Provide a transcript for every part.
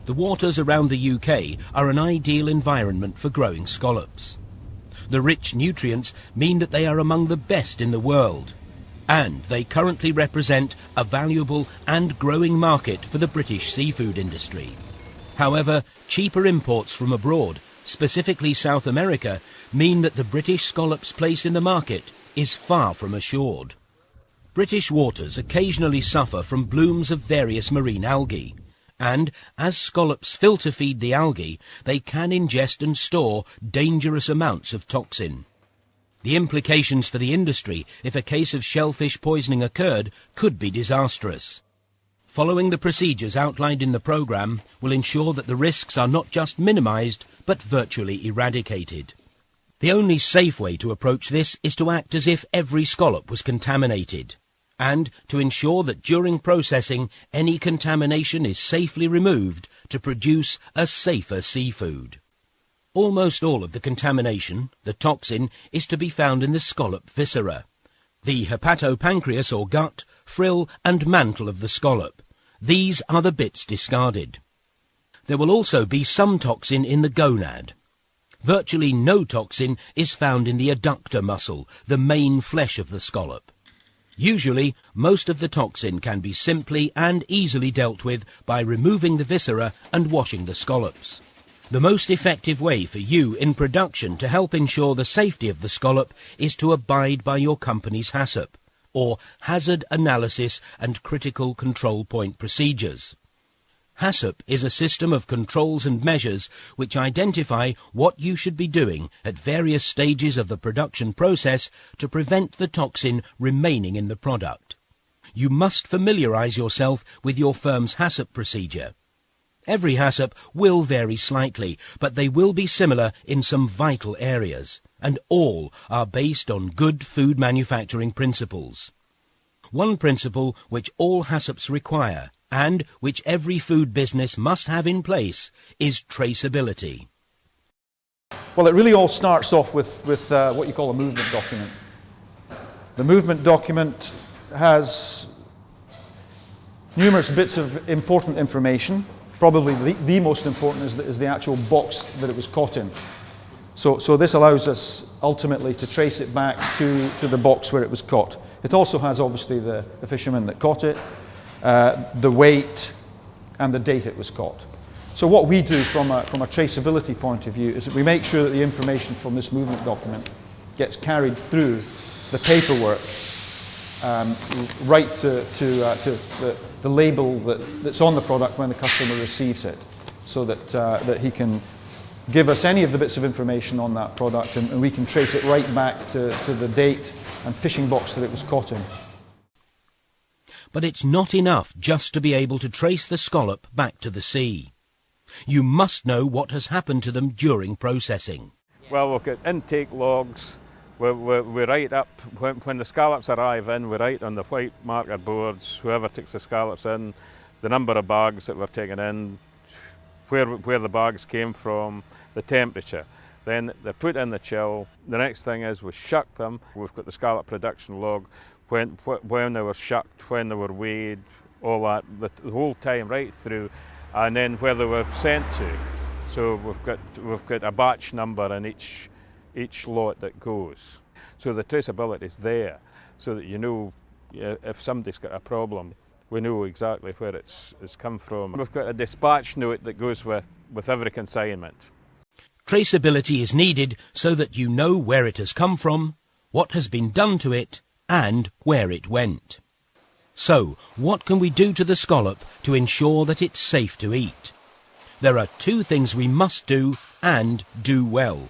The waters around the UK are an ideal environment for growing scallops. The rich nutrients mean that they are among the best in the world, and they currently represent a valuable and growing market for the British seafood industry. However, cheaper imports from abroad, specifically South America, mean that the British scallops' place in the market is far from assured. British waters occasionally suffer from blooms of various marine algae, and as scallops filter feed the algae, they can ingest and store dangerous amounts of toxin. The implications for the industry if a case of shellfish poisoning occurred could be disastrous. Following the procedures outlined in the programme will ensure that the risks are not just minimised, but virtually eradicated. The only safe way to approach this is to act as if every scallop was contaminated, and to ensure that during processing any contamination is safely removed to produce a safer seafood. Almost all of the contamination, the toxin, is to be found in the scallop viscera, the hepatopancreas or gut, frill and mantle of the scallop. These are the bits discarded. There will also be some toxin in the gonad. Virtually no toxin is found in the adductor muscle, the main flesh of the scallop. Usually, most of the toxin can be simply and easily dealt with by removing the viscera and washing the scallops. The most effective way for you in production to help ensure the safety of the scallop is to abide by your company's HACCP, or Hazard Analysis and Critical Control Point Procedures. HACCP is a system of controls and measures which identify what you should be doing at various stages of the production process to prevent the toxin remaining in the product. You must familiarise yourself with your firm's HACCP procedure. Every HACCP will vary slightly, but they will be similar in some vital areas, and all are based on good food manufacturing principles. One principle which all HACCPs require, and which every food business must have in place, is traceability. Well, it really all starts off with what you call a movement document. The movement document has numerous bits of important information. Probably the most important is the actual box that it was caught in. So this allows us ultimately to trace it back to the box where it was caught. It also has obviously the fisherman that caught it, the weight and the date it was caught. So what we do from a traceability point of view is that we make sure that the information from this movement document gets carried through the paperwork right to the label that's on the product when the customer receives it, so that he can give us any of the bits of information on that product, and we can trace it right back to the date and fishing box that it was caught in. But it's not enough just to be able to trace the scallop back to the sea. You must know what has happened to them during processing. Well, we've got intake logs. We write up, when the scallops arrive in, we write on the white marker boards, whoever takes the scallops in, the number of bags that were taken in, where the bags came from, the temperature. Then they're put in the chill. The next thing is we shuck them. We've got the scallop production log, when they were shucked, when they were weighed, all that, the whole time right through, and then where they were sent to. So we've got a batch number in each lot that goes. So the traceability is there, so that you know if somebody's got a problem, we know exactly where it's come from. We've got a dispatch note that goes with every consignment. Traceability is needed so that you know where it has come from, what has been done to it, and where it went. So, what can we do to the scallop to ensure that it's safe to eat? There are two things we must do, and do well.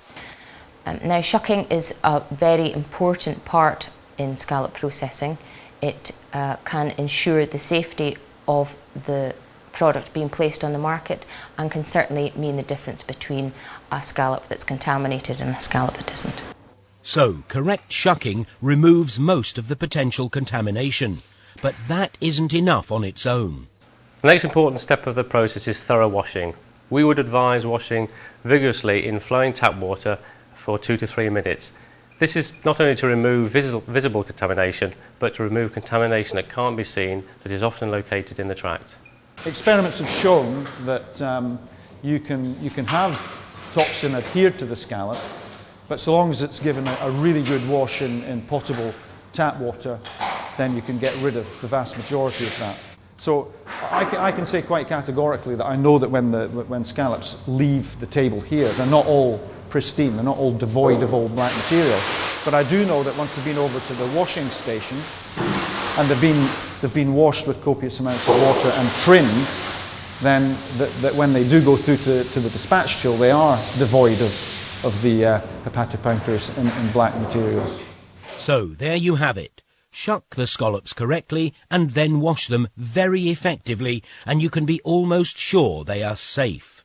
Now, shucking is a very important part in scallop processing. It can ensure the safety of the product being placed on the market, and can certainly mean the difference between a scallop that's contaminated and a scallop that isn't. So, correct shucking removes most of the potential contamination, but that isn't enough on its own. The next important step of the process is thorough washing. We would advise washing vigorously in flowing tap water for 2 to 3 minutes. This is not only to remove visible contamination, but to remove contamination that can't be seen, that is often located in the tract. Experiments have shown that you can have toxin adhered to the scallop, but so long as it's given a really good wash in potable tap water, then you can get rid of the vast majority of that. So I can say quite categorically that I know that when scallops leave the table here, they're not all pristine, they're not all devoid of old black material. But I do know that once they've been over to the washing station and they've been washed with copious amounts of water and trimmed, then that when they do go through to the dispatch chill, they are devoid of the hepatopunctures and black materials. So there you have it. Shuck the scallops correctly and then wash them very effectively, and you can be almost sure they are safe.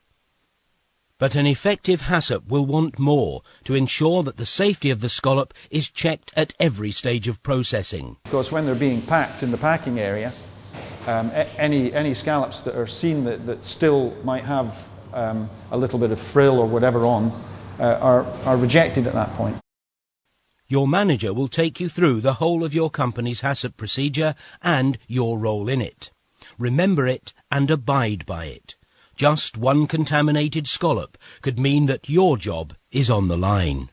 But an effective HACCP will want more to ensure that the safety of the scallop is checked at every stage of processing. Because when they're being packed in the packing area, any scallops that are seen that still might have a little bit of frill or whatever on are rejected at that point. Your manager will take you through the whole of your company's HACCP procedure and your role in it. Remember it and abide by it. Just one contaminated scallop could mean that your job is on the line.